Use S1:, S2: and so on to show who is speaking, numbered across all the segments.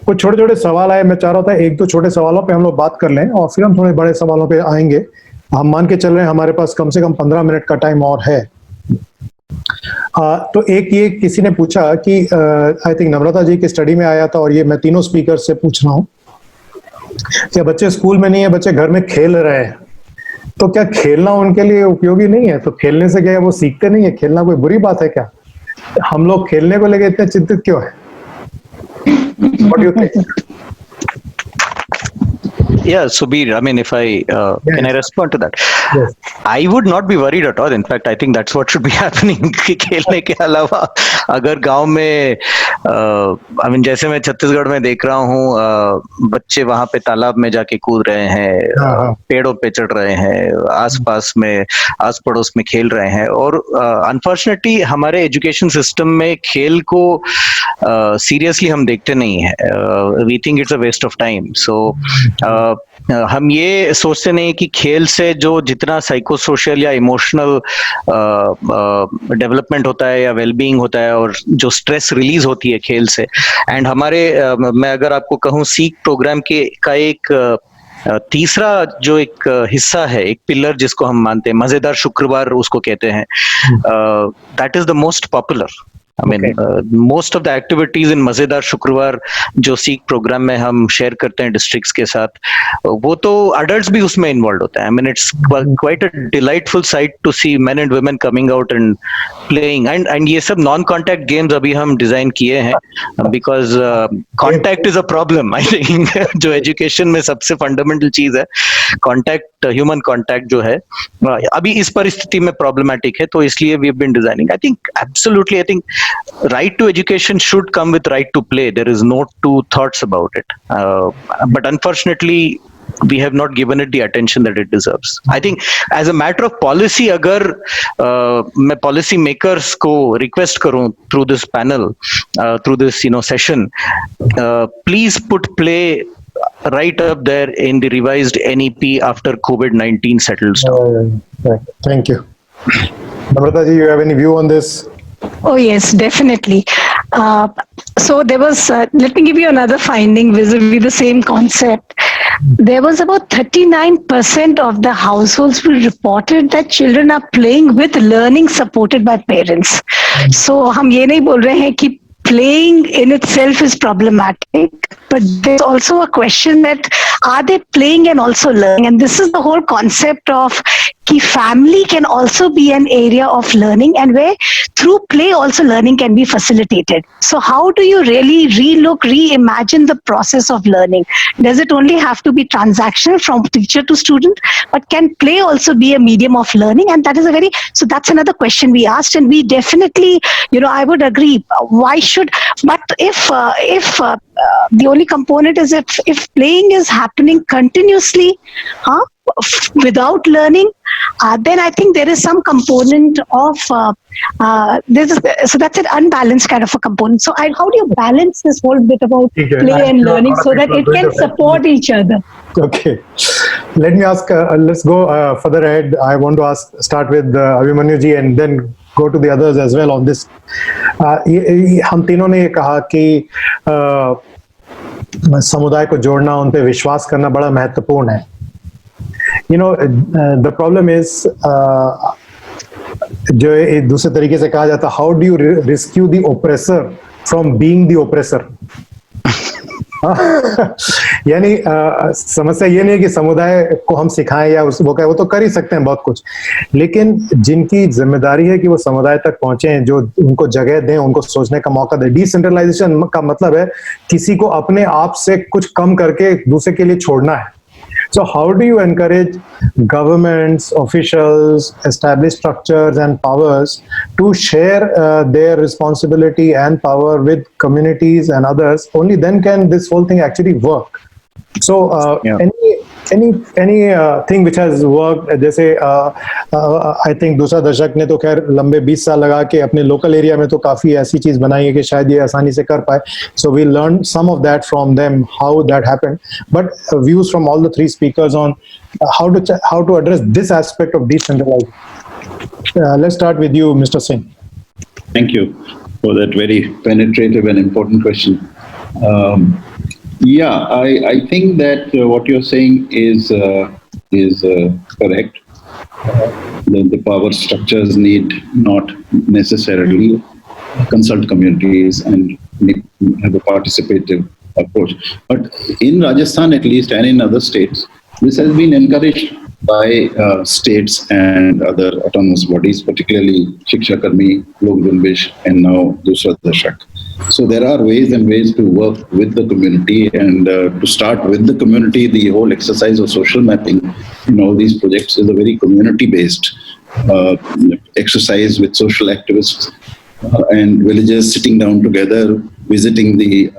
S1: कुछ छोटे छोटे सवाल आए, मैं चाह रहा था एक दो छोटे सवालों पे हम लोग बात कर लें और फिर हम थोड़े बड़े सवालों पे आएंगे। हम मान के चल रहे हैं हमारे पास कम से कम 15 मिनट का टाइम और है। तो एक ये किसी ने पूछा कि आई थिंक नम्रता जी की स्टडी में आया था, और ये मैं तीनों स्पीकर से पूछ रहा हूँ, क्या बच्चे स्कूल में नहीं है, बच्चे घर में खेल रहे हैं, तो क्या खेलना उनके लिए उपयोगी नहीं है? तो खेलने से क्या है, वो सीखते नहीं है? खेलना कोई बुरी बात है क्या? हम लोग खेलने को लेकर इतने चिंतित क्यों है? What do you think?
S2: Yeah, Subir, I mean, if can I respond to that?
S1: Yes.
S2: I would not be worried at all. In fact, I think that's what should be happening. कि खेलने के अलावा अगर गांव में I mean, जैसे मैं छत्तीसगढ़ में देख रहा हूँ, बच्चे वहां पे तालाब में जाके कूद रहे हैं, पेड़ों पे चढ़ रहे हैं, आसपास में आस पड़ोस में खेल रहे हैं, और अनफॉर्चुनेटली हमारे एजुकेशन सिस्टम में खेल को सीरियसली हम देखते नहीं है। We think it's a waste of time. So हम ये सोचते नहीं कि खेल से जो जितना साइको सोशल या इमोशनल डेवलपमेंट होता है या वेलबींग होता है, और जो स्ट्रेस रिलीज होती है खेल से, एंड हमारे मैं अगर आपको कहूँ सीख प्रोग्राम के का एक तीसरा जो एक हिस्सा है, एक पिलर जिसको हम मानते हैं, मजेदार शुक्रवार उसको कहते हैं, that is the most popular. I mean, most of the activities in मजेदार शुक्रवार जो सीख प्रोग्राम में हम शेयर करते हैं डिस्ट्रिक्ट्स के साथ, वो तो अडल्ट्स भी उसमें इन्वॉल्व होता है। I mean, it's quite a delightful sight to see men and women coming out and playing, and ये सब नॉन कॉन्टैक्ट गेम्स अभी हम डिजाइन किए हैं, because contact is a problem. I think जो एजुकेशन में सबसे फंडामेंटल चीज है, कॉन्टैक्ट, ह्यूमन कॉन्टैक्ट जो है, अभी इस परिस्थिति में प्रॉब्लमैटिक है, तो इसलिए we have been designing. I think absolutely, I think right to education should come with right to play. There is no two thoughts about it. But unfortunately, we have not given it the attention that it deserves. I think as a matter of policy, अगर मैं policy makers को request करूं through this panel, through this session, please put play right up there in the revised NEP after COVID-19 settles down.
S1: Thank you. Namrata ji, you have any view on this?
S3: Oh yes, definitely. So there was, let me give you another finding vis-a-vis the same concept. There was about 39% of the households who reported that children are playing with learning supported by parents. So हम ये नहीं बोल रहे हैं कि playing in itself is problematic, but there's also a question that are they playing and also learning? And this is the whole concept of कि family can also be an area of learning, and where through play also learning can be facilitated. So how do you really reimagine the process of learning? Does it only have to be transactional from teacher to student, but can play also be a medium of learning? And that is so that's another question we asked, and we definitely, I would agree. Why should, but if the only component is if playing is happening continuously, without learning, then I think there is some component of so that's an unbalanced kind of a component. So how do you balance this whole bit about play and learning so that it can support each other?
S1: Okay, let me ask, let's go further ahead. I want to start with Abhimanyu ji and then go to the others as well on this. हम तीनों ने ये कहा कि समुदाय को जोड़ना, उन पे विश्वास करना बड़ा महत्वपूर्ण है। The problem is, जो एक दूसरे तरीके से कहा जाता, how do you rescue the oppressor from being the oppressor? यानी समस्या ये नहीं कि समुदाय को हम सिखाएं या वो तो कर ही सकते हैं बहुत कुछ, लेकिन जिनकी जिम्मेदारी है कि वो समुदाय तक पहुंचे, जो उनको जगह दें, उनको सोचने का मौका दें। डिसेंट्रलाइजेशन का मतलब है किसी को अपने आप से कुछ कम करके दूसरे के लिए छोड़ना है। So how do you encourage governments, officials, established structures and powers to share their responsibility and power with communities and others? Only then can this whole thing actually work. So any thing which has worked, जैसे I think दूसरा दशक ने तो खैर लंबे 20 साल लगा के अपने लोकल एरिया में तो काफी ऐसी चीज बनाई है कि शायद ये आसानी से कर पाए. So we learned some of that from them, how that happened. But views from all the three speakers on how to address this aspect of decentralization. Let's start with you, Mr. Singh.
S4: Thank you for that very penetrative and important question. Yeah, I think that what you're saying is correct. The power structures need not necessarily consult communities and have a participative approach. But in Rajasthan, at least, and in other states, this has been encouraged by states and other autonomous bodies, particularly Shiksha Karmi, Lok Junbish, and now Dusra Dashak. So there are ways and ways to work with the community, and to start with the community, the whole exercise of social mapping in all these projects is a very community-based uh, exercise with social activists and villagers sitting down together, visiting the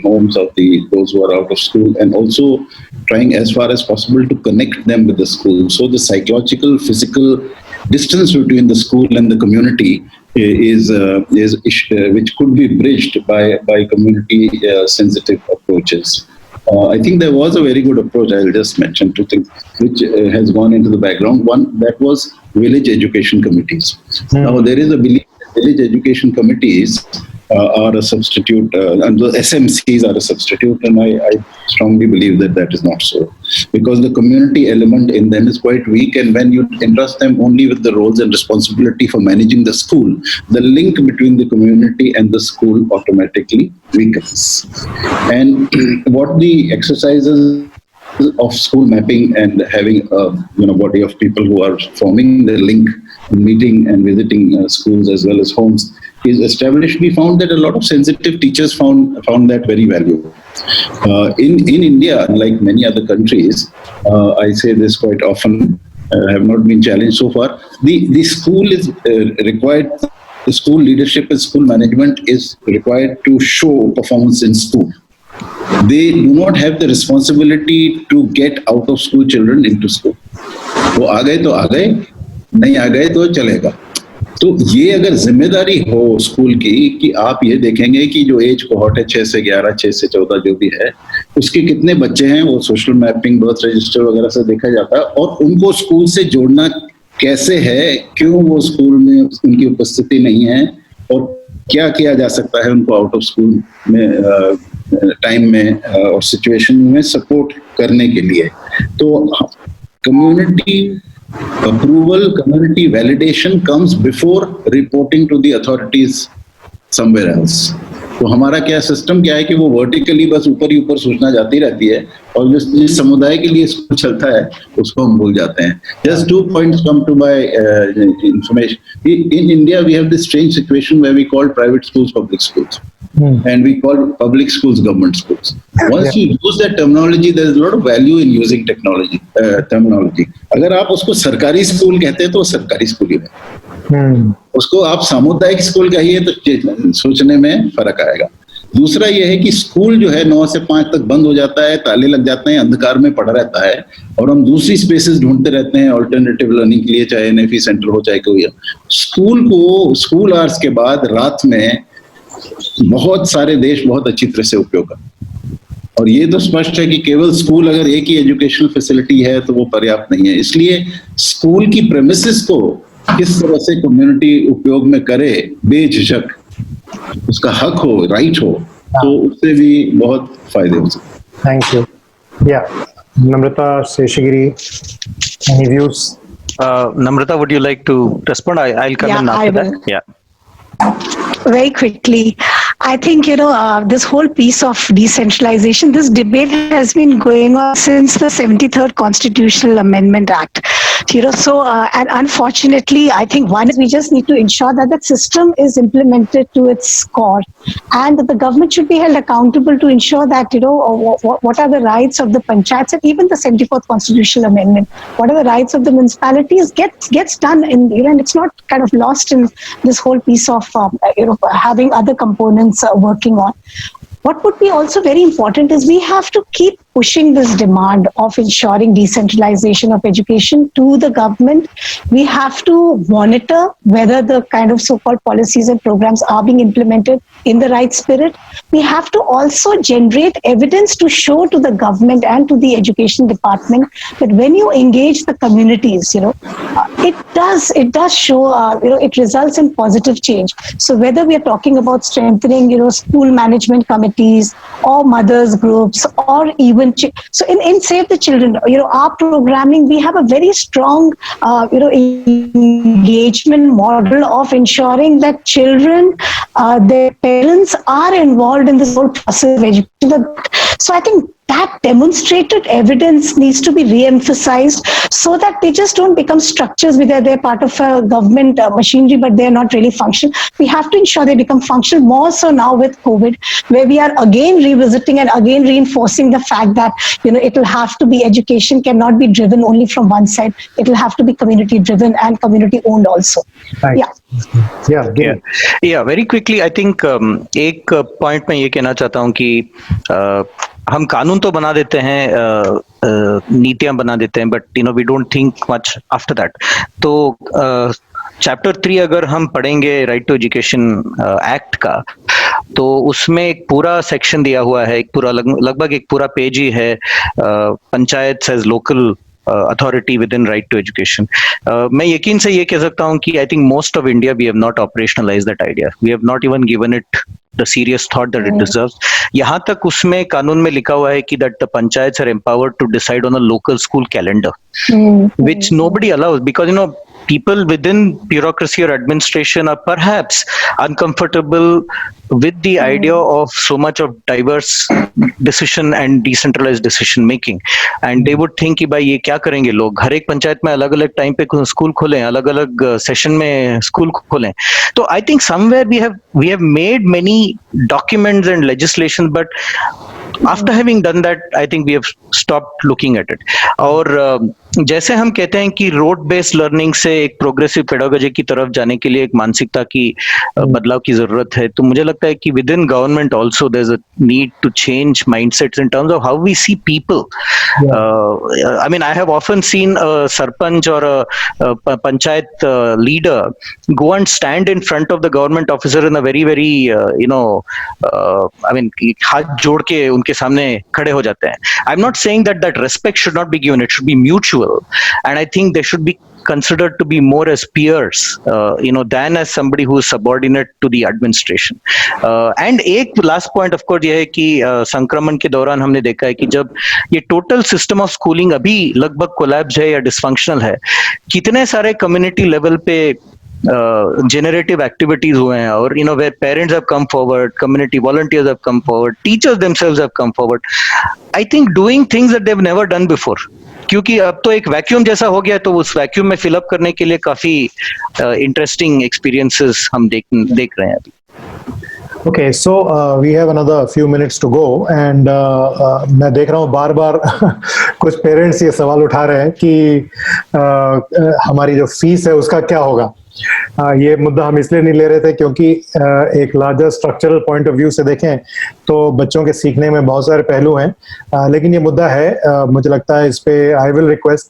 S4: homes of those who are out of school, and also trying as far as possible to connect them with the school. So the psychological, physical distance between the school and the community which could be bridged by community sensitive approaches. I think there was a very good approach. I'll just mention two things which has gone into the background. One, that was village education committees. Now there is a belief that village education committees are a substitute, and the SMCs are a substitute, and I strongly believe that that is not so, because the community element in them is quite weak, and when you entrust them only with the roles and responsibility for managing the school, the link between the community and the school automatically weakens. And what the exercises of school mapping and having a body of people who are forming the link, meeting and visiting schools as well as homes is established, we found that a lot of sensitive teachers found that very valuable. In India, unlike many other countries, I say this quite often, have not been challenged so far. The school is required. The school leadership and school management is required to show performance in school. They do not have the responsibility to get out of school children into school. वो आ गए तो आ गए, नहीं आ गए तो चलेगा. तो ये अगर जिम्मेदारी हो स्कूल की कि आप ये देखेंगे कि जो एज कोहॉर्ट है 6 से 11, 6 से 14 जो भी है, उसके कितने बच्चे हैं, वो सोशल मैपिंग, बर्थ रजिस्टर वगैरह से देखा जाता है, और उनको स्कूल से जोड़ना कैसे है, क्यों वो स्कूल में उनकी उपस्थिति नहीं है, और क्या किया जा सकता है उनको आउट ऑफ स्कूल में टाइम में और सिचुएशन में सपोर्ट करने के लिए. तो community approval, community validation comes before reporting to the authorities somewhere else. तो हमारा क्या सिस्टम क्या है कि वो वर्टिकली बस ऊपर ही ऊपर सूचना जाती रहती है, और जिस समुदाय के लिए स्कूल चलता है उसको हम भूल जाते हैं. Just 2 points come to my information. In India, we have this strange situation where we call private schools public schools. And we call public schools government schools. Once you use that terminology, there is a lot of value in using terminology. अगर आप उसको सरकारी school कहते हैं तो सरकारी school ही है. उसको आप सामुदायिक स्कूल कहिए तो सोचने में फर्क आएगा. दूसरा यह है कि स्कूल जो है 9 से 5 तक बंद हो जाता है, ताले लग जाते हैं, अंधकार में पड़ा रहता है, और हम दूसरी स्पेसेस ढूंढते रहते हैं अल्टरनेटिव लर्निंग के लिए, चाहे NFE सेंटर हो चाहे कोई. स्कूल को स्कूल आवर्स के बाद रात में बहुत सारे देश बहुत अच्छी तरह से उपयोग करते, और ये तो स्पष्ट है कि केवल स्कूल अगर एक ही एजुकेशनल फैसिलिटी है तो वो पर्याप्त नहीं है. इसलिए स्कूल की प्रेमिसेस को किस तरह से कम्युनिटी उपयोग में करे, बेझिझक, उसका हक हो, राइट हो, तो उससे भी बहुत फायदे हो सकते.
S1: Thank you. या Namrata, Seshagiri, any views?
S2: Namrata, would you like to respond? I'll come in after that. Yeah.
S3: Very quickly, I think, this whole piece of decentralization, this debate has been going on since the 73rd Constitutional Amendment Act. So, and unfortunately, I think one is we just need to ensure that the system is implemented to its core, and that the government should be held accountable to ensure that, what are the rights of the panchayats, and even the 74th Constitutional Amendment, what are the rights of the municipalities gets done in, and it's not kind of lost in this whole piece of, having other components working on. What would be also very important is we have to keep pushing this demand of ensuring decentralization of education to the government. We have to monitor whether the kind of so-called policies and programs are being implemented in the right spirit. We have to also generate evidence to show to the government and to the education department that when you engage the communities, it does show, it results in positive change. So whether we are talking about strengthening, school management coming committees or mothers groups or even so in Save the Children, our programming, we have a very strong engagement model of ensuring that children, their parents are involved in this whole process of education. So I think that demonstrated evidence needs to be re-emphasized so that they just don't become structures where they're part of a government machinery, but they're not really functional. We have to ensure they become functional, more so now with COVID, where we are again revisiting and again reinforcing the fact that, it will have to be, education cannot be driven only from one side. It will have to be community driven and community owned also.
S1: Right.
S2: Yeah, very quickly, I think एक point मैं ये कहना चाहता हूँ कि हम कानून तो बना देते हैं, नीतियां बना देते हैं, but we don't think much after that. तो चैप्टर 3 अगर हम पढ़ेंगे राइट टू एजुकेशन एक्ट का, तो उसमें एक पूरा सेक्शन दिया हुआ है, एक पूरा लगभग एक पूरा पेज ही है, panchayat as local authority within right to education. मैं यकीन से ये कह सकता हूँ कि I think most of India we have not operationalized that idea. We have not even given it the serious thought that it deserves. यहाँ तक उसमें कानून में लिखा हुआ है कि that the panchayats are empowered to decide on a local school calendar, which nobody allows, because people within bureaucracy or administration are perhaps uncomfortable with the idea of so much of diverse decision and decentralized decision making, and they would think कि भाई ये क्या करेंगे लोग, हर एक पंचायत में अलग अलग टाइम पे स्कूल खोलें, अलग अलग सेशन में स्कूल खोलें. तो I think somewhere we have made many documents and legislation, but after having done that, I think we have stopped looking at it. और जैसे हम कहते हैं कि रोड बेस्ड लर्निंग से एक प्रोग्रेसिव पेडागोजी की तरफ जाने के लिए एक मानसिकता की बदलाव की जरूरत है, तो मुझे लगता है कि within government also there is a need to change mindsets in terms of how we see people. I mean, I have often seen a sarpanch or a panchayat leader go and stand in front of the government officer in a very, very, I mean, हाथ जोड़ के उनके सामने खड़े हो जाते हैं. I'm not saying that respect should not be given, it should be mutual, and I think they should be considered to be more as peers, than as somebody who is subordinate to the administration. And एक last point of course ये है कि संक्रमण के दौरान हमने देखा है कि जब ये टोटल सिस्टम ऑफ स्कूलिंग अभी लगभग कोलैप्स है या डिसफंक्शनल है, कितने सारे कम्युनिटी लेवल पे generative activities हुए हैं, और where parents have come forward, community volunteers have come forward, teachers themselves have come forward, I think doing things that they've never done before, क्योंकि अब तो एक वैक्यूम जैसा हो गया, तो उस वैक्यूम में फिलअप करने के लिए काफी इंटरेस्टिंग एक्सपीरियंसेस हम देख रहे हैं अभी.
S1: Okay, so we have another few minutes to go, and मैं देख रहा हूँ बार बार कुछ पेरेंट्स ये सवाल उठा रहे हैं कि हमारी जो फीस है उसका क्या होगा. ये मुद्दा हम इसलिए नहीं ले रहे थे क्योंकि एक larger structural point of view से देखें तो बच्चों के सीखने में बहुत सारे पहलू हैं, लेकिन ये मुद्दा है, मुझे लगता है इस पे आई विल रिक्वेस्ट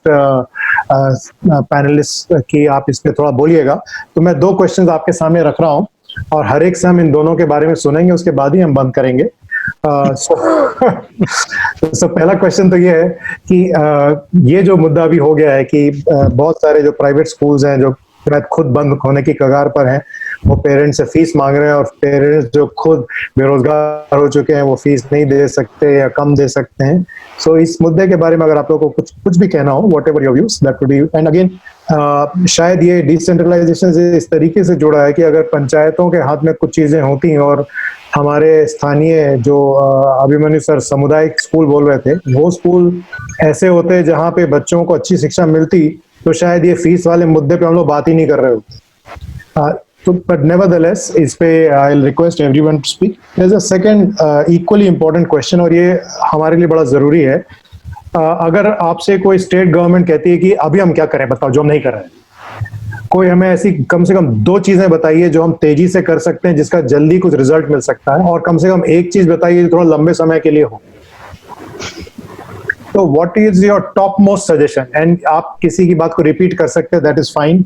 S1: पैनलिस्ट कि आप इस पे थोड़ा बोलिएगा. तो मैं 2 क्वेश्चंस आपके सामने रख रहा हूँ और हर एक से हम इन दोनों के बारे में सुनेंगे, उसके बाद ही हम बंद करेंगे. so पहला क्वेश्चन तो ये है कि ये जो मुद्दा अभी हो गया है कि बहुत सारे जो प्राइवेट स्कूल्स हैं जो खुद बंद होने की कगार पर हैं, वो पेरेंट्स से फीस मांग रहे हैं, और पेरेंट्स जो खुद बेरोजगार हो चुके हैं वो फीस नहीं दे सकते या कम दे सकते हैं. सो इस मुद्दे के बारे में अगर आप लोगों को कुछ भी कहना हो, what ever your views, that would be. And again शायद ये डिसेंट्रलाइजेशन से इस तरीके से जुड़ा है कि अगर पंचायतों के हाथ में कुछ चीजें होती और हमारे स्थानीय जो अभिमन्यु सर सामुदायिक स्कूल बोल रहे थे, वो स्कूल ऐसे होते जहाँ पे बच्चों को अच्छी शिक्षा मिलती, तो शायद ये फीस वाले मुद्दे पे हम लोग बात ही नहीं कर रहे होते. तो बट नेवरदलेस इस पे I will request everyone to speak. There is a second equally important question, और ये हमारे लिए बड़ा जरूरी है. अगर आपसे कोई स्टेट गवर्नमेंट कहती है कि अभी हम क्या करें, बताओ जो हम नहीं कर रहे हैं, कोई हमें ऐसी कम से कम 2 चीजें बताइए जो हम तेजी से कर सकते हैं, जिसका जल्दी कुछ रिजल्ट मिल सकता है, और कम से कम एक चीज बताइए जो थोड़ा लंबे समय के लिए हो. तो what is your top most suggestion? And आप किसी की बात को रिपीट कर सकते हैं, दैट इज फाइन,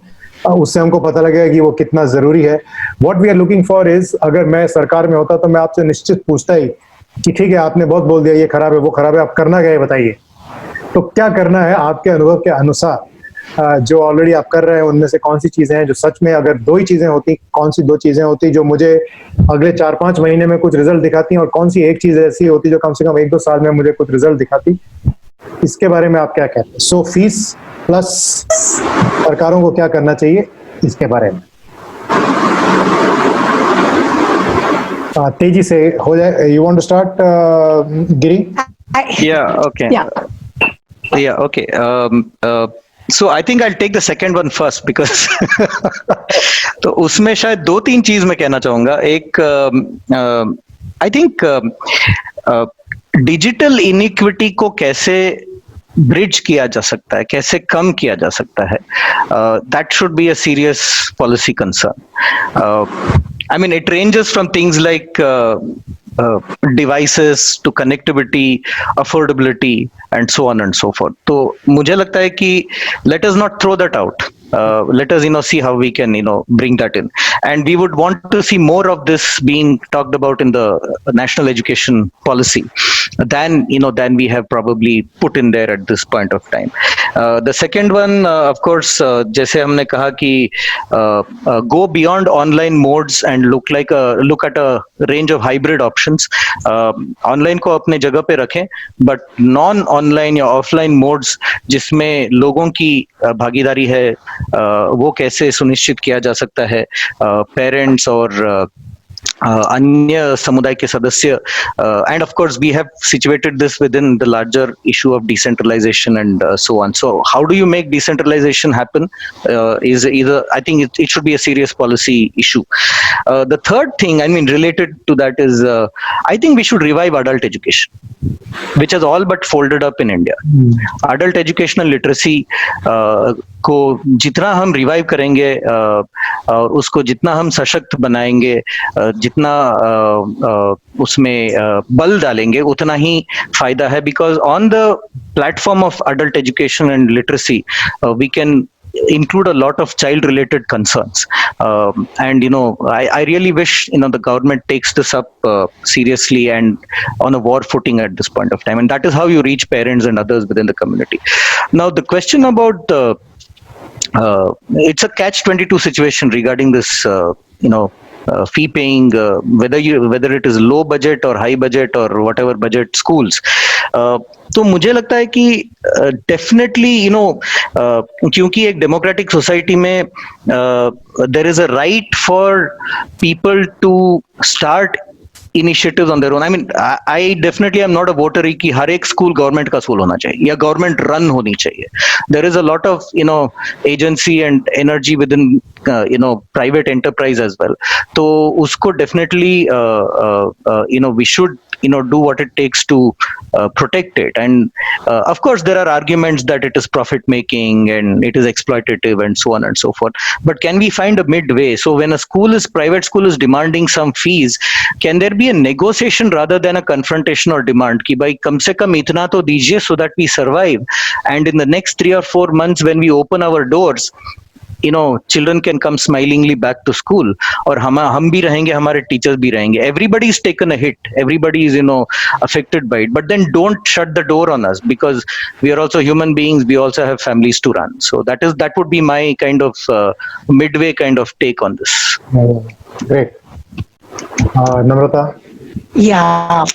S1: उससे हमको पता लगेगा कि वो कितना जरूरी है. What we are looking for is, अगर मैं सरकार में होता तो मैं आपसे निश्चित पूछता ही कि ठीक है आपने बहुत बोल दिया, ये खराब है वो खराब है, आप करना क्या है बताइए. तो क्या करना है आपके अनुभव के अनुसार जो ऑलरेडी आप कर रहे हैं उनमें से कौन सी चीजें हैं जो सच में, अगर दो ही चीजें होती, कौन सी दो चीजें होती जो मुझे अगले 4-5 महीने में कुछ रिजल्ट दिखाती, और कौन सी एक चीज ऐसी होती जो कम से कम 1-2 साल में मुझे कुछ रिजल्ट दिखाती? इसके बारे में आप क्या कहते हैं? सो फीस प्लस सरकारों को क्या करना चाहिए इसके बारे में तेजी से हो जाए. You want to start Giri?
S2: Yeah, okay. Yeah, okay. So I think I'll take the second one first because तो उसमें शायद 2-3 चीज मैं कहना चाहूंगा. एक I think डिजिटल इनइक्विटी को कैसे ब्रिज किया जा सकता है, कैसे कम किया जा सकता है, that should be a serious policy concern. I mean, it ranges from things like devices to connectivity, affordability, and so on and so forth. तो मुझे लगता है कि let us not throw that out. Let us, see how we can, bring that in. And we would want to see more of this being talked about in the national education policy than we have probably put in there at this point of time. The second one, of course, जैसे हमने कहा कि go beyond online modes and look at a range of hybrid options. Online को अपने जगह पे रखें, but non-online या offline modes जिसमें लोगों की भागीदारी है, वो कैसे सुनिश्चित किया जा सकता है, पेरेंट्स और अन्य समुदाय के सदस्य, and of course we have situated this within the larger issue of decentralization and so on. So how do you make decentralization happen is either, I think it should be a serious policy issue. The third thing, I mean, related to that is I think we should revive adult education, which has all but folded up in India. Adult educational literacy को जितना हम revive करेंगे और उसको जितना हम सशक्त बनाएंगे, जितना उसमें बल डालेंगे, उतना ही फायदा है. Because on the platform of adult education and literacy we can include a lot of child related concerns, and I really wish the government takes this up seriously and on a war footing at this point of time, and that is how you reach parents and others within the community. Now the question about it's a catch-22 situation regarding this fee paying, whether it is low budget or high budget or whatever budget schools. तो मुझे लगता है कि definitely क्योंकि एक democratic society में there is a right for people to start initiatives on their own. I mean, I definitely am not a voter कि हर एक स्कूल गवर्नमेंट का स्कूल होना चाहिए या गवर्नमेंट रन होनी चाहिए. There is a lot of agency and energy within private enterprise as well. तो उसको definitely we should do what it takes to protect it. And of course there are arguments that it is profit making and it is exploitative and so on and so forth, but can we find a midway? So when a private school is demanding some fees, can there be a negotiation rather than a confrontation or demand ki bhai kam se kam itna to dijiye so that we survive, and in the next 3 or 4 months when we open our doors, children can come smilingly back to school, और हम भी रहेंगे, हमारे teachers भी रहेंगे. Everybody is taken a hit, everybody is affected by it, but then don't shut the door on us, because we are also human beings, we also have families to run. So that would be my kind of midway kind of take on this.
S1: Great. Namrata?
S3: Yeah.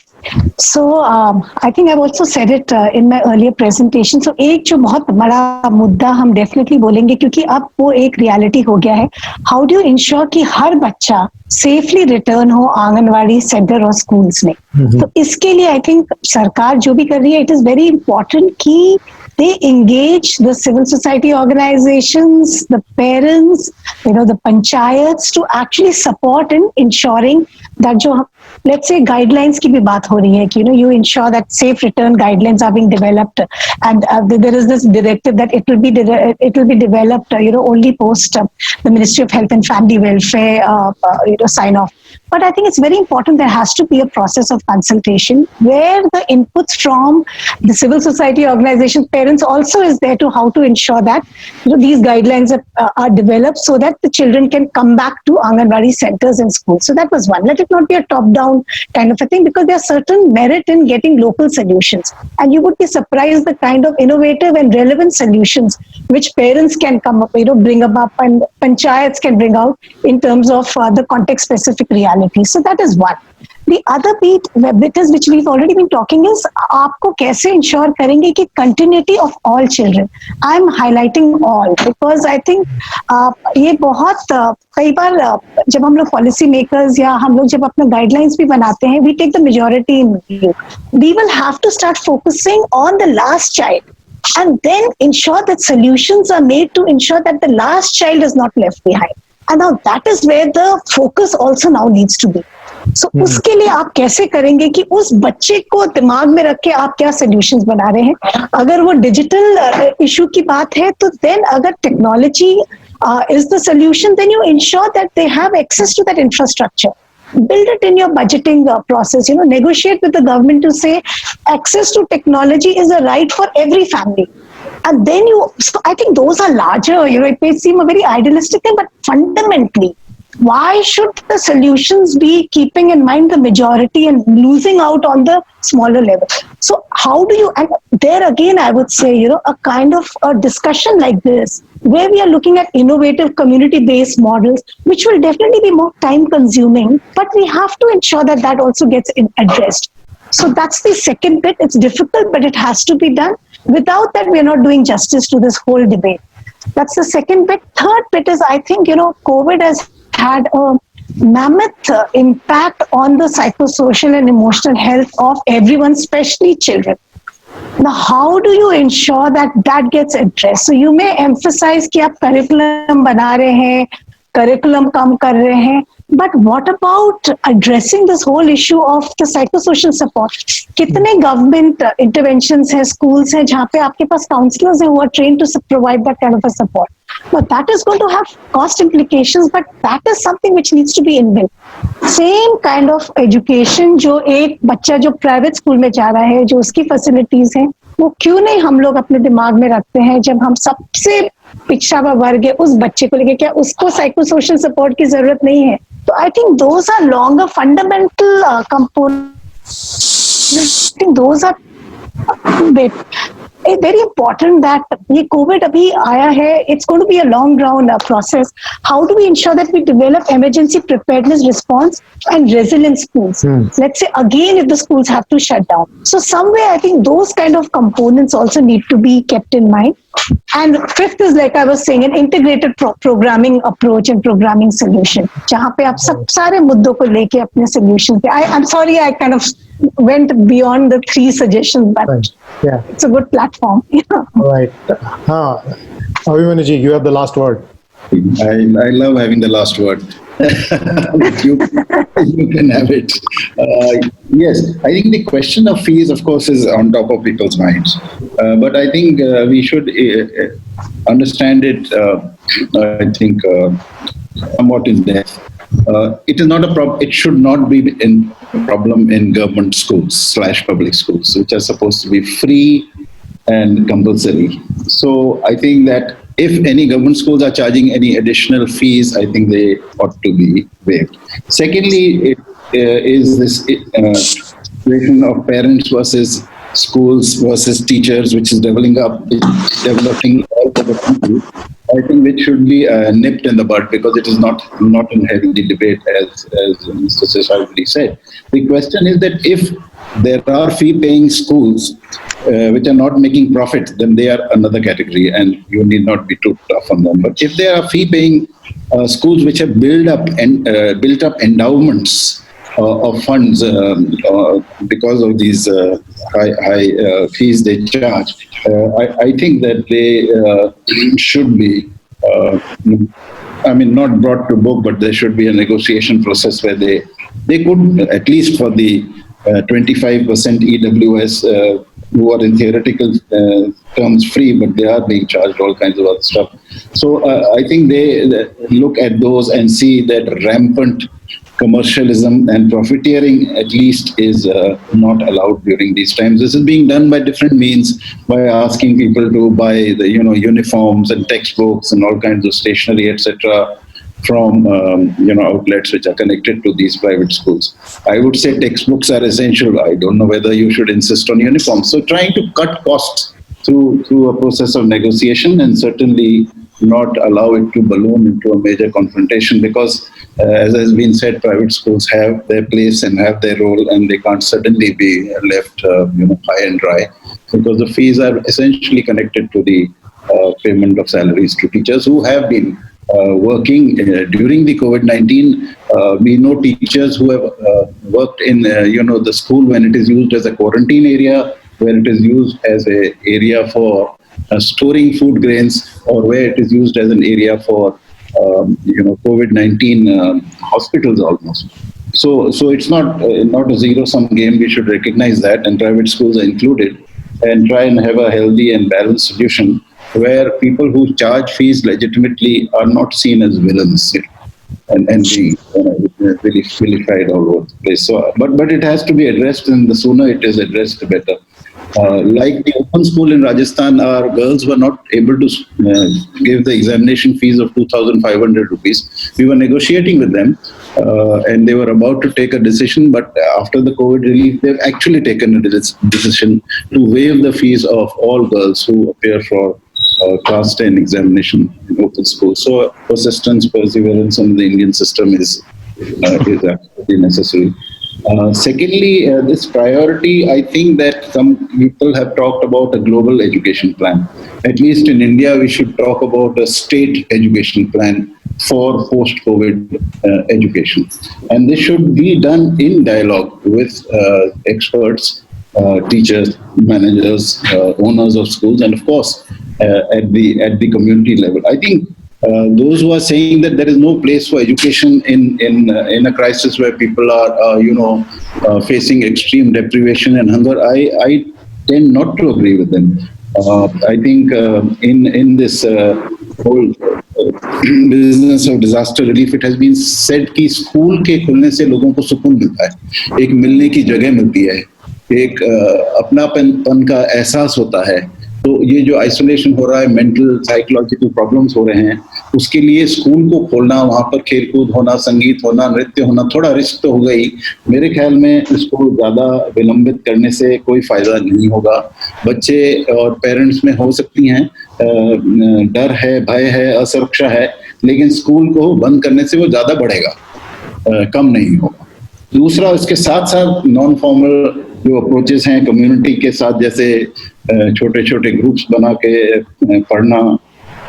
S3: So I think I've also said it in my earlier presentation. So एक जो बहुत बड़ा मुद्दा हम definitely बोलेंगे, क्योंकि अब वो एक reality हो गया है. How do you ensure कि हर बच्चा safely return हो आंगनवाड़ी सेंटर और schools में? तो इसके लिए I think सरकार जो भी कर रही है, it is very important कि they engage the civil society organizations, the parents, the panchayats to actually support in ensuring that जो let's say guidelines की भी बात हो रही है कि you ensure that safe return guidelines are being developed, and there is this directive that it will be developed only post the Ministry of Health and Family Welfare sign off. But I think it's very important there has to be a process of consultation where the inputs from the civil society organizations, parents also is there to how to ensure that these guidelines are developed so that the children can come back to Anganwadi centers and schools. So that was one. Let it not be a top-down ground kind of a thing, because there's certain merit in getting local solutions. And you would be surprised the kind of innovative and relevant solutions which parents can come up, bring up and panchayats can bring out in terms of the context specific reality. So that is one. The other bit is which we've already been talking is आपको कैसे ensure करेंगे कि continuity of all children. I'm highlighting all because I think ये बहुत कई बार जब हम लोग policy makers या हम लोग जब अपना guidelines भी बनाते हैं, we take the majority in view. We will have to start focusing on the last child and then ensure that solutions are made to ensure that the last child is not left behind. And now that is where the focus also now needs to be. So उसके लिए आप कैसे करेंगे कि उस बच्चे को दिमाग में रख के आप क्या सॉल्यूशंस बना रहे हैं. अगर वो डिजिटल इशू की बात है तो देन अगर technology is the solution, then you ensure that they have access to that infrastructure. Build it in your budgeting process. Negotiate with the government to say access to technology is a right for every family. And then so I think those are larger, it may seem a very idealistic thing, but fundamentally, why should the solutions be keeping in mind the majority and losing out on the smaller level? So how do you, and there again, I would say, a kind of a discussion like this, where we are looking at innovative community-based models, which will definitely be more time-consuming, but we have to ensure that that also gets addressed. So that's the second bit. It's difficult, but it has to be done. Without that, we're not doing justice to this whole debate. That's the second bit. Third bit is, I think, COVID has had a mammoth impact on the psychosocial and emotional health of everyone, especially children. Now, how do you ensure that that gets addressed? So you may emphasize कि आप curriculum बना रहे हैं, curriculum कम कर रहे हैं, but what about addressing this whole issue of the psychosocial support? कितने government interventions हैं, schools हैं जहाँ पे आपके पास counselors हैं who are trained to provide that kind of a support? But that is going to have cost implications, but that is something which needs to be inbuilt. Same kind of education जो एक बच्चा जो private school में जा रहा है, जो उसकी facilities हैं, वो क्यों नहीं हम लोग अपने दिमाग में रखते हैं जब हम सबसे पिछड़ा हुआ वर्ग है उस बच्चे को लेके क्या उसको psychosocial support की जरूरत नहीं है? So I think those are longer fundamental components. I think those are very important that ये COVID अभी आया है. It's going to be a long drawn process. How do we ensure that we develop emergency preparedness response and resilient schools? Let's say again if the schools have to shut down. So somewhere I think those kind of components also need to be kept in mind. And fifth is, like I was saying, an integrated programming approach and programming solution. जहाँ पे आप सब सारे मुद्दों को लेके अपने solution पे. I'm sorry I kind of went beyond the 3 suggestions, but
S1: right. Yeah,
S3: it's a good platform.
S1: all right. Abhimanyu ji, you have the last word.
S4: I love having the last word. you can have it. Yes, I think the question of fees, of course, is on top of people's minds. But I think we should understand it, I think, somewhat in depth. It is not a problem. It should not be a problem in government schools / public schools, which are supposed to be free and compulsory. So I think that if any government schools are charging any additional fees, I think they ought to be waived. Secondly, it is this situation of parents versus schools versus teachers, which is developing all over the country. I think which should be nipped in the bud because it is not a healthy debate, as Mr. Seshadri said. The question is that if there are fee-paying schools which are not making profit, then they are another category, and you need not be too tough on them. But if there are fee-paying schools which have built up endowments of funds because of these high fees they charge, I think that they should be, not brought to book, but there should be a negotiation process where they could, at least for the 25% EWS, who are in theoretical terms free, but they are being charged all kinds of other stuff. So I think they look at those and see that rampant commercialism and profiteering at least is not allowed during these times. This is being done by different means, by asking people to buy the uniforms and textbooks and all kinds of stationery, etc., from outlets which are connected to these private schools. I would say textbooks are essential. I don't know whether you should insist on uniforms. So trying to cut costs through a process of negotiation, and certainly not allow it to balloon into a major confrontation, because as has been said, private schools have their place and have their role, and they can't suddenly be left high and dry, because the fees are essentially connected to the payment of salaries to teachers who have been working during the COVID-19. We know teachers who have worked in the school when it is used as a quarantine area, where it is used as an area for storing food grains, or where it is used as an area for COVID-19 hospitals almost. So it's not a zero-sum game. We should recognize that, and private schools are included, and try and have a healthy and balanced solution where people who charge fees legitimately are not seen as villains and being really vilified all over the place. So, but it has to be addressed, and the sooner it is addressed, the better. Like the open school in Rajasthan, our girls were not able to give the examination fees of 2,500 rupees. We were negotiating with them, and they were about to take a decision, but after the COVID relief, they've actually taken a decision to waive the fees of all girls who appear for class 10 examination in open school. So persistence, perseverance in the Indian system is absolutely necessary. Secondly, this priority, I think that some people have talked about a global education plan. At least in India, we should talk about a state education plan for post-COVID education. And this should be done in dialogue with experts, teachers, managers, owners of schools, and of course, at the community level. I think those who are saying that there is no place for education in a crisis where people are facing extreme deprivation and hunger, I tend not to agree with them. I think in this whole business of disaster relief, it has been said कि school के खुलने से लोगों को सुकून मिलता है, एक मिलने की जगह मिलती है, एक अपनापन का एहसास होता है. तो ये जो आइसोलेशन हो रहा है, मेंटल साइकोलॉजिकल प्रॉब्लम्स हो रहे हैं, उसके लिए स्कूल को खोलना, वहाँ पर खेलकूद होना, संगीत होना, नृत्य होना, थोड़ा रिस्क तो होगा ही. मेरे ख्याल में इसको ज़्यादा विलंबित करने से कोई फायदा नहीं होगा. बच्चे और पेरेंट्स में हो सकती हैं डर है, भय है, असुरक्षा है, लेकिन स्कूल को बंद करने से वो ज़्यादा बढ़ेगा, कम नहीं होगा. दूसरा, इसके साथ साथ नॉन फॉर्मल जो अप्रोचेस हैं कम्युनिटी के साथ, जैसे छोटे छोटे ग्रुप्स बना के पढ़ना,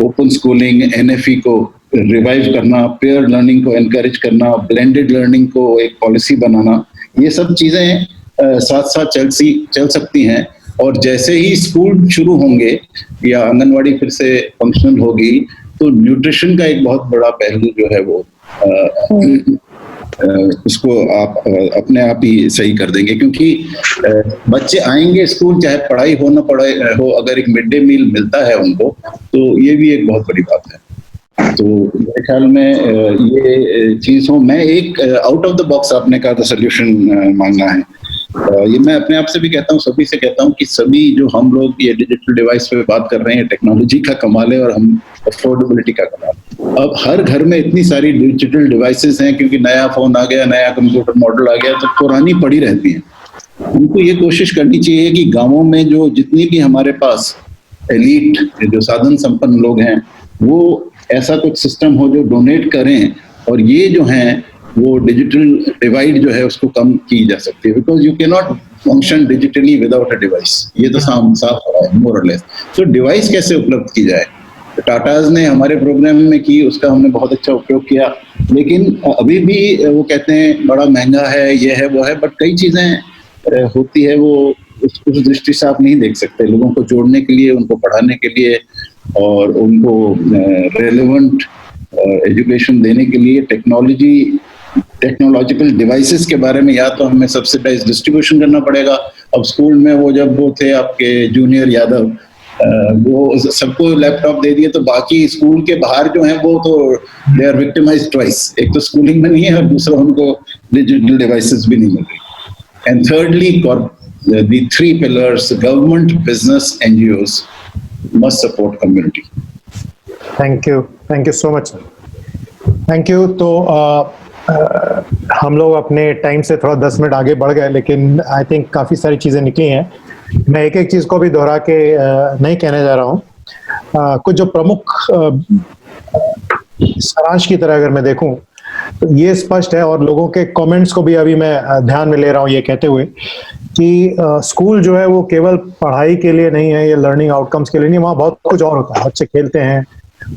S4: ओपन स्कूलिंग, एनएफई को रिवाइव करना, पेयर लर्निंग को एनकरेज करना, ब्लेंडेड लर्निंग को एक पॉलिसी बनाना, ये सब चीजें साथ साथ चल सकती हैं. और जैसे ही स्कूल शुरू होंगे या आंगनवाड़ी फिर से फंक्शनल होगी, तो न्यूट्रिशन का एक बहुत बड़ा पहलू जो है वो उसको आप अपने आप ही सही कर देंगे, क्योंकि बच्चे आएंगे स्कूल, चाहे पढ़ाई हो ना पढ़ाई हो, अगर एक मिड डे मील मिलता है उनको, तो ये भी एक बहुत बड़ी बात है. तो मेरे ख्याल में ये चीज हो. मैं एक आउट ऑफ द बॉक्स, आपने कहा था सोल्यूशन मांगना है, ये मैं अपने आप से भी कहता हूँ, सभी से कहता हूँ कि सभी जो हम लोग ये डिजिटल डिवाइस पे बात कर रहे हैं, टेक्नोलॉजी का कमाल है और हम अफोर्डेबिलिटी का कमाल. अब हर घर में इतनी सारी डिजिटल डिवाइसेस हैं, क्योंकि नया फोन आ गया, नया कंप्यूटर मॉडल आ गया, तो पुरानी पड़ी रहती हैं. उनको ये कोशिश करनी चाहिए कि गाँवों में जो जितनी भी हमारे पास एलीट जो साधन संपन्न लोग हैं, वो ऐसा कुछ सिस्टम हो जो डोनेट करें, और ये जो हैं वो डिजिटल डिवाइड जो है उसको कम की जा सकती है. Because you can not function digitally without a device, ये तो साफ हो रहा है मोर और लेस. तो डिवाइस कैसे उपलब्ध की जाए, टाटाज ने हमारे प्रोग्राम में की, उसका हमने बहुत अच्छा उपयोग किया, लेकिन अभी भी वो कहते हैं बड़ा महंगा है, ये है वो है, बट कई चीजें होती है वो उस दृष्टि से आप नहीं देख सकते. लोगों को जोड़ने के लिए, उनको पढ़ाने के लिए और उनको रेलेवेंट एजुकेशन देने के लिए टेक्नोलॉजिकल डिवाइसेस के बारे में या तो हमें सब्सिडाइज डिस्ट्रीब्यूशन करना पड़ेगा. अब स्कूल में वो थे आपके जूनियर यादव, वो सबको लैपटॉप दे दिए, तो बाकी स्कूल के बाहर जो हैं वो तो दे आर विक्टिमाइज्ड ट्वाइस. एक तो स्कूलिंग में नहीं है और दूसरा उनको डिजिटल डिवाइसेस भी नहीं मिल रही. And thirdly, the three pillars, government, business, NGOs must support community.
S1: Thank you so much. Thank you. तो हम लोग अपने टाइम से थोड़ा 10 मिनट आगे बढ़ गए, लेकिन आई थिंक काफ़ी सारी चीज़ें निकली हैं। मैं एक एक चीज़ को भी दोहरा के नहीं कहने जा रहा हूँ। कुछ जो प्रमुख सारांश की तरह अगर मैं देखूं तो ये स्पष्ट है, और लोगों के कमेंट्स को भी अभी मैं ध्यान में ले रहा हूँ ये कहते हुए कि स्कूल जो है वो केवल पढ़ाई के लिए नहीं है, ये लर्निंग आउटकम्स के लिए नहीं, वहाँ बहुत कुछ और होता है। बच्चे खेलते हैं,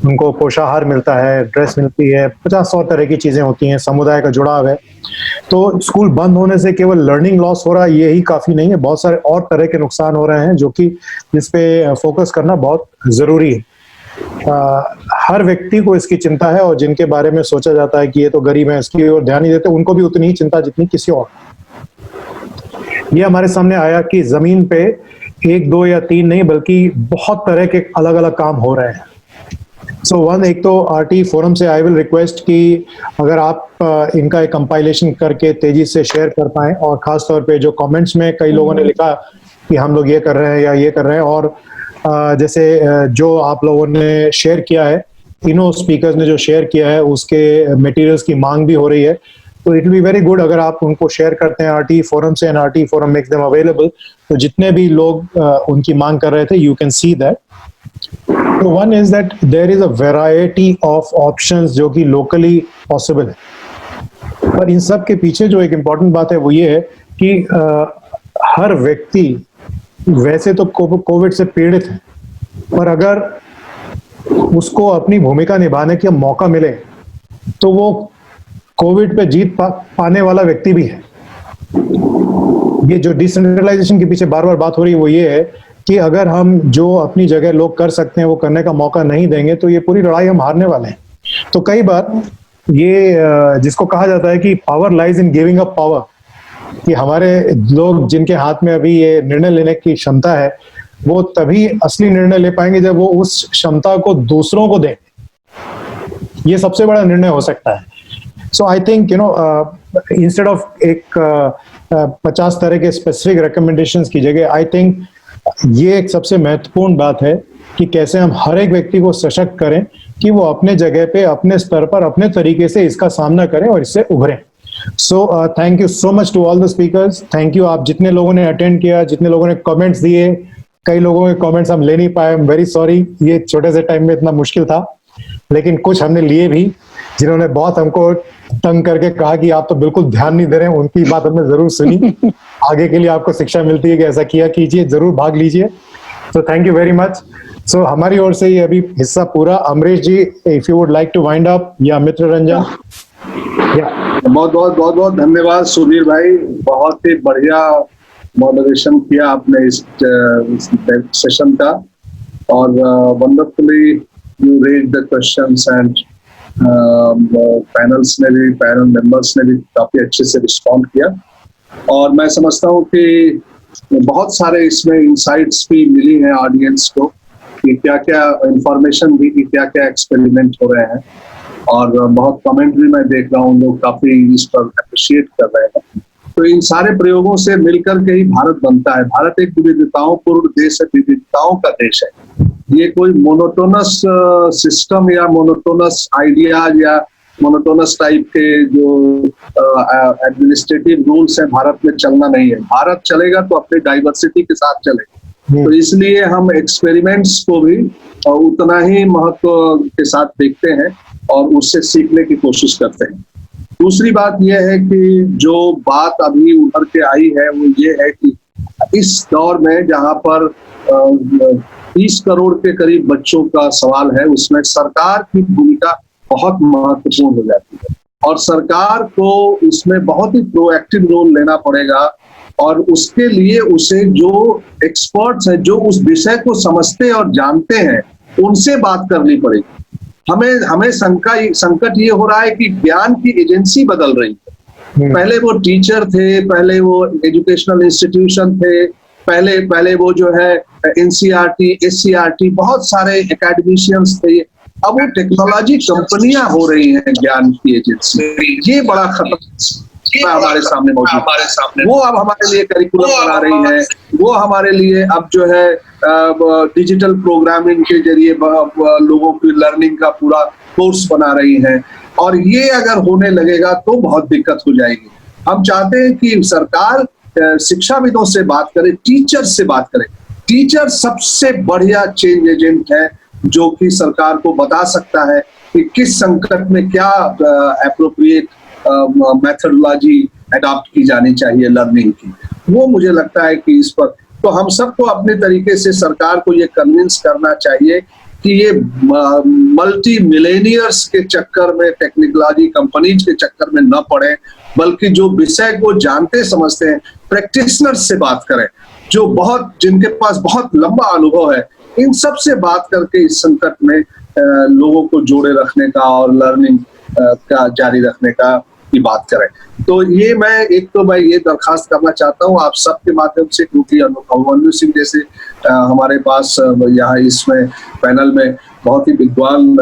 S1: उनको पोषाहार मिलता है, ड्रेस मिलती है, 50-100 तरह की चीजें होती हैं, समुदाय का जुड़ाव है। तो स्कूल बंद होने से केवल लर्निंग लॉस हो रहा है यही काफी नहीं है, बहुत सारे और तरह के नुकसान हो रहे हैं जो कि जिस पे फोकस करना बहुत जरूरी है। हर व्यक्ति को इसकी चिंता है, और जिनके बारे में सोचा जाता है कि ये तो गरीब है, इसकी ओर ध्यान नहीं देते, उनको भी उतनी ही चिंता जितनी किसी और। ये हमारे सामने आया कि जमीन पे 1, 2 या 3 नहीं बल्कि बहुत तरह के अलग अलग काम हो रहे हैं। सो वन, एक तो आरटी फोरम से आई विल रिक्वेस्ट कि अगर आप इनका एक कंपाइलेशन करके तेजी से शेयर कर पाएं, और खास तौर पे जो कमेंट्स में कई लोगों ने लिखा कि हम लोग ये कर रहे हैं या ये कर रहे हैं, और जैसे जो आप लोगों ने शेयर किया है, तीनों स्पीकर्स ने जो शेयर किया है उसके मटेरियल्स की मांग भी हो रही है। तो it will be very good अगर आप उनको शेयर करते हैं आरटी फोरम से, and RT forum makes them available, तो जितने भी लोग उनकी मांग कर रहे थे, यू कैन सी दैट। तो one is that there is a variety of options जो कि लोकली पॉसिबल है, पर इन सब के पीछे जो एक इम्पॉर्टेंट बात है वो ये है कि हर व्यक्ति वैसे तो कोविड से पीड़ित है, पर अगर उसको अपनी भूमिका निभाने का मौका मिले तो वो कोविड पे जीत पाने वाला व्यक्ति भी है। ये जो डिसेंट्रलाइजेशन के पीछे बार बार बात हो रही है वो ये है कि अगर हम जो अपनी जगह लोग कर सकते हैं वो करने का मौका नहीं देंगे तो ये पूरी लड़ाई हम हारने वाले हैं। तो कई बार ये जिसको कहा जाता है कि power lies in giving up power, कि हमारे लोग जिनके हाथ में अभी ये निर्णय लेने की क्षमता है वो तभी असली निर्णय ले पाएंगे जब वो उस क्षमता को दूसरों को दें। ये सबसे बड़ा निर्णय हो सकता है। सो आई थिंक इंस्टेड ऑफ एक 50 तरह के स्पेसिफिक रिकमेंडेशंस की जगह, आई थिंक ये एक सबसे महत्वपूर्ण बात है कि कैसे हम हर एक व्यक्ति को सशक्त करें कि वो अपने जगह पे, अपने स्तर पर, अपने तरीके से इसका सामना करें और इससे उभरें। So thank you so much to all the speakers. Thank you आप जितने लोगों ने अटेंड किया, जितने लोगों ने कमेंट्स दिए। कई लोगों के कमेंट्स हम ले नहीं पाए, वेरी सॉरी, ये छोटे से टाइम में इतना मुश्किल था, लेकिन कुछ हमने लिए भी। जिन्होंने बहुत हमको तंग करके कहा कि आप तो बिल्कुल ध्यान नहीं दे रहे हैं, उनकी बात हमने जरूर सुनी। आगे के लिए आपको शिक्षा मिलती है कि ऐसा किया कीजिए, जरूर भाग लीजिए। So thank you very much. So हमारी ओर से ये अभी हिस्सा पूरा। Amrish ji, if you would like to wind up, या मित्र रंजन।
S5: बहुत बहुत बहुत बहुत धन्यवाद सुधीर भाई, बहुत ही बढ़िया मॉडरेशन किया आपने इस सेशन का, और wonderfully you raise the questions, and panel members ने भी काफी अच्छे से रिस्पॉन्ड किया। और मैं समझता हूँ कि बहुत सारे इसमें इंसाइट्स भी मिली हैं ऑडियंस को कि क्या क्या इंफॉर्मेशन भी, कि क्या क्या एक्सपेरिमेंट हो रहे हैं, और बहुत कमेंट भी मैं देख रहा हूँ, लोग काफी इस पर अप्रिशिएट कर रहे हैं। तो इन सारे प्रयोगों से मिलकर के ही भारत बनता है। भारत एक विविधताओं पूर्ण देश है, विविधताओं का देश है। ये कोई मोनोटोनस सिस्टम या मोनोटोनस आइडियाज या मोनोटोनस टाइप के जो एडमिनिस्ट्रेटिव रूल्स हैं भारत में चलना नहीं है। भारत चलेगा तो अपनी डाइवर्सिटी के साथ चलेगा। तो इसलिए हम एक्सपेरिमेंट्स को भी उतना ही महत्व के साथ देखते हैं और उससे सीखने की कोशिश करते हैं। दूसरी बात यह है कि जो बात अभी उभर के आई है वो ये है कि इस दौर में जहां पर 30 करोड़ के करीब बच्चों का सवाल है, उसमें सरकार की भूमिका बहुत महत्वपूर्ण हो जाती है, और सरकार को इसमें बहुत ही प्रोएक्टिव रोल लेना पड़ेगा, और उसके लिए उसे जो एक्सपर्ट्स हैं, जो उस विषय को समझते और जानते हैं, उनसे बात करनी पड़ेगी। हमें संकट ये हो रहा है कि ज्ञान की एजेंसी बदल रही है। पहले वो टीचर थे, पहले वो एजुकेशनल इंस्टीट्यूशन थे, पहले वो जो है एनसीईआरटी, एससीईआरटी, बहुत सारे एकेडमिशियंस थे। अब वो टेक्नोलॉजी कंपनियां हो रही हैं ज्ञान की एजेंसी। ये बड़ा खतरा हमारे सामने मौजूद है। वो अब हमारे लिए करिकुलम बना रही है, वो हमारे लिए अब जो है डिजिटल प्रोग्रामिंग के जरिए लोगों की लर्निंग का पूरा कोर्स बना रही हैं, और ये अगर होने लगेगा तो बहुत दिक्कत हो जाएगी। हम चाहते हैं कि सरकार शिक्षाविदों से बात करे, टीचर से बात करे। टीचर सबसे बढ़िया चेंज एजेंट है जो कि सरकार को बता सकता है कि किस संकट में क्या एप्रोप्रिएट मेथोडोलॉजी अडॉप्ट की जानी चाहिए लर्निंग की। वो मुझे लगता है कि इस पर तो हम सबको अपने तरीके से सरकार को ये कन्विंस करना चाहिए कि ये मल्टी मिलेनियर्स के चक्कर में, टेक्नोलॉजी कंपनीज के चक्कर में न पड़े, बल्कि जो विषय को जानते समझते हैं प्रैक्टिशनर्स से बात करें, जो जिनके पास बहुत लंबा अनुभव है, इन सब से बात करके इस संकट में लोगों को जोड़े रखने का और लर्निंग का जारी रखने का की बात करें। तो ये मैं ये दरखास्त करना चाहता हूँ आप सबके माध्यम से, क्योंकि अभिमन्यु सिंह जैसे हमारे पास यहाँ इसमें पैनल में बहुत ही विद्वान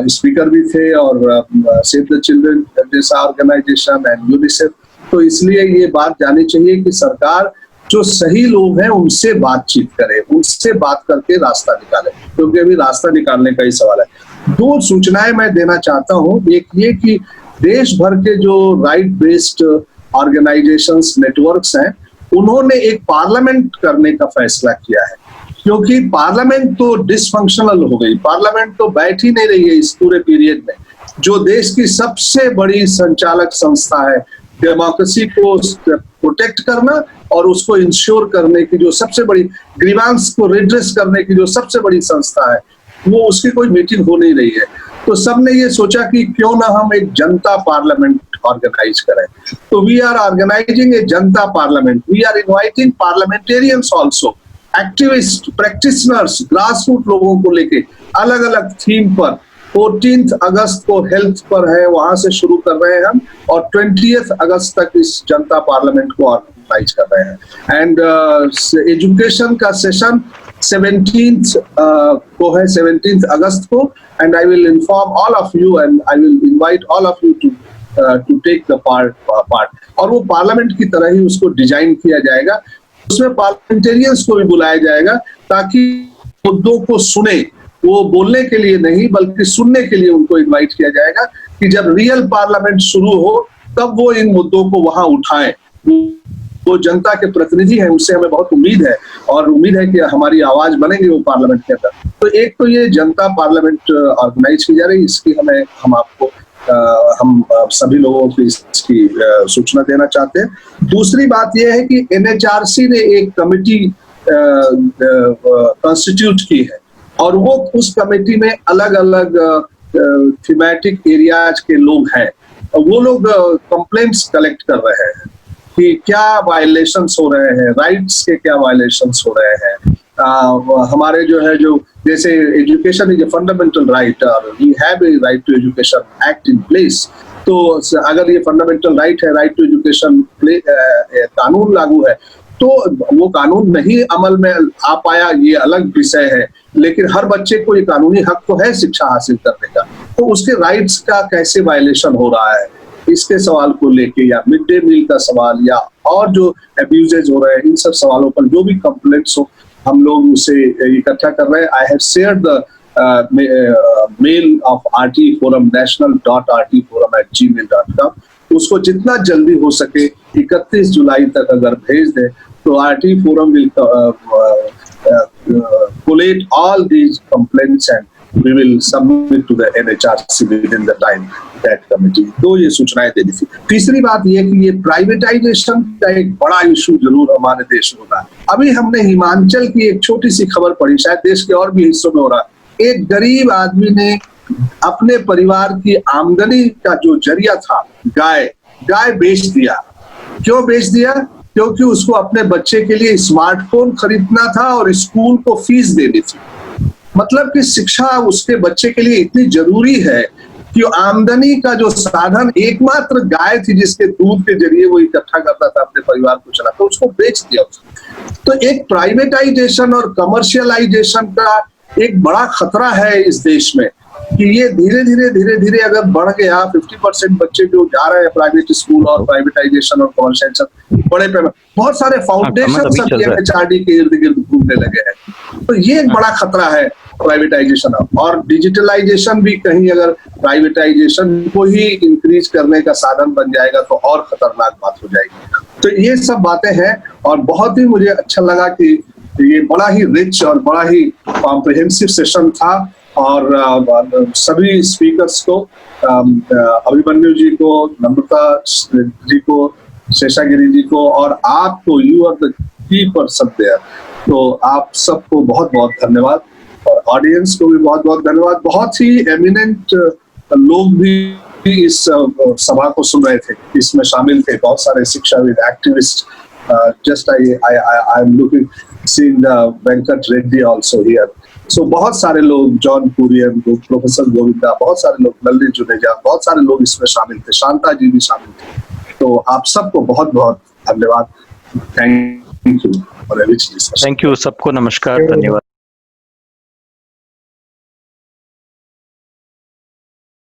S5: स्पीकर भी थे, और सेव द चिल्ड्रन जैसा ऑर्गेनाइजेशन एंड यूनिसेफ, तो इसलिए ये बात जानी चाहिए कि सरकार जो सही लोग हैं उनसे बातचीत करे, उनसे बात करके रास्ता निकाले, क्योंकि अभी रास्ता निकालने का ही सवाल है। 2 सूचनाएं मैं देना चाहता हूँ। एक ये कि देश भर के जो राइट बेस्ड ऑर्गेनाइजेशंस नेटवर्क्स हैं, उन्होंने एक पार्लियामेंट करने का फैसला किया है, क्योंकि पार्लियामेंट तो डिसफंक्शनल हो गई, पार्लियामेंट तो बैठ ही नहीं रही है इस पूरे पीरियड में। जो देश की सबसे बड़ी संचालक संस्था है डेमोक्रेसी को प्रोटेक्ट करना और उसको इंश्योर करने की, जो सबसे बड़ी ग्रीवांस को रिड्रेस करने की जो सबसे बड़ी संस्था है, वो उसकी कोई मीटिंग हो नहीं रही है। तो सबने ये सोचा कि क्यों ना हम एक जनता पार्लियामेंट ऑर्गेनाइज करें। तो we are organising a Janata parliament. We are inviting parliamentarians also, activist, practitioners, grass root लोगों को लेके अलग अलग थीम पर। 14 अगस्त को हेल्थ पर है, वहां से शुरू कर रहे हैं हम, और 20 अगस्त तक इस जनता पार्लियामेंट को ऑर्गेनाइज कर रहे हैं। एंड एजुकेशन का सेशन 17th को है, 17th अगस्त को, and I will inform all of you and I will invite all of you to take the part. और वो पार्लियामेंट की तरह ही उसको डिजाइन किया जाएगा, उसमें पार्लियामेंटेरियंस को भी बुलाया जाएगा ताकि मुद्दों को सुने, वो बोलने के लिए नहीं बल्कि सुनने के लिए उनको इनवाइट किया जाएगा कि जब रियल पार्लियामेंट शुरू हो तब वो इन मुद्दों को वहां उठाएं। वो जनता के प्रतिनिधि हैं, उससे हमें बहुत उम्मीद है, और उम्मीद है कि हमारी आवाज बनेगी वो पार्लियामेंट के अंदर। तो एक तो ये जनता पार्लियामेंट ऑर्गेनाइज की जा रही है, इसकी हम आपको हम सभी लोगों को इसकी सूचना देना चाहते हैं। दूसरी बात यह है कि NHRC ने एक कमेटी कंस्टिट्यूट की है, और वो उस कमेटी में अलग अलग थीमेटिक एरियाज के लोग हैं। वो लोग कंप्लेंट्स कलेक्ट कर रहे हैं कि क्या वायलेशंस हो रहे हैं, राइट्स के क्या वायलेशंस हो रहे हैं। हमारे जो जैसे education is a fundamental right, we have a right to education act in place. तो अगर ये फंडामेंटल राइट है, राइट टू एजुकेशन कानून लागू है, तो वो कानून नहीं अमल में आ पाया, ये अलग विषय है, लेकिन हर बच्चे को ये कानूनी हक तो है शिक्षा हासिल करने का। तो उसके राइट्स का कैसे वायलेशन हो रहा है, इसके सवाल को लेके, या मिड डे मील का सवाल, या और जो एब्यूजेज हो रहे हैं, इन सब सवालों पर जो भी कंप्लेंट्स हो हम लोग उसे इकट्ठा कर रहे हैं। I have shared the mail of RT Forum, national.rtforum@gmail.com। उसको जितना जल्दी हो सके 31 जुलाई तक अगर भेज दें तो RT Forum will collate all these complaints and we will submit to the NHRC within the time that committee। तो ये सूचनाएं देनी थी। तीसरी बात ये कि ये प्राइवेटाइजेशन का एक बड़ा इशू जरूर हमारे देश में होता है। अभी हमने हिमाचल की एक छोटी सी खबर पढ़ी, शायद देश के और भी हिस्सों में हो रहा है। एक गरीब आदमी ने अपने परिवार की आमदनी का जो जरिया था गाय बेच दिया। क्यों बेच दिया? क्योंकि उसको अपने बच्चे के लिए स्मार्टफोन खरीदना था और स्कूल को फीस देनी थी। मतलब कि शिक्षा उसके बच्चे के लिए इतनी जरूरी है कि आमदनी का जो साधन एकमात्र गाय थी, जिसके दूध के जरिए वो इकट्ठा करता था, अपने परिवार को चलाता, उसको बेच दिया उसने। तो एक प्राइवेटाइजेशन और कमर्शियलाइजेशन का एक बड़ा खतरा है इस देश में। कि ये धीरे धीरे अगर बढ़ गया, 50% बच्चे जो जा रहे हैं प्राइवेट स्कूल और प्राइवेटाइजेशन और कमर्शियलाइजेशन बड़े पैमाने, बहुत सारे फाउंडेशन एचआरडी के इर्द गिर्द घूमने लगे हैं। तो ये एक बड़ा खतरा है प्राइवेटाइजेशन। और डिजिटलाइजेशन भी कहीं अगर प्राइवेटाइजेशन को ही इंक्रीज करने का साधन बन जाएगा तो और खतरनाक बात हो जाएगी। तो ये सब बातें हैं और बहुत ही मुझे अच्छा लगा कि ये बड़ा ही रिच और बड़ा ही कॉम्प्रिहेंसिव सेशन था। और सभी स्पीकर्स को, अभिमन्यु जी को, नम्रता जी को, शेषागिरी जी को और आपको, you are the key person there, तो आप सबको बहुत बहुत धन्यवाद और ऑडियंस को भी बहुत बहुत धन्यवाद। बहुत ही एमिनेंट लोग भी इस सभा को सुन रहे थे, इसमें शामिल थे बहुत सारे शिक्षाविद, activist. Just I am looking seeing Venkat Reddy also here. So बहुत सारे लोग, जॉन कुरियन, प्रोफेसर गोविंदा, बहुत सारे लोग, नलिनी जुनेजा, बहुत सारे लोग इसमें शामिल थे, शांता जी भी शामिल थे। तो आप सबको बहुत बहुत धन्यवाद। Thank you for rich discussion.
S2: Thank you सबको, नमस्कार, धन्यवाद।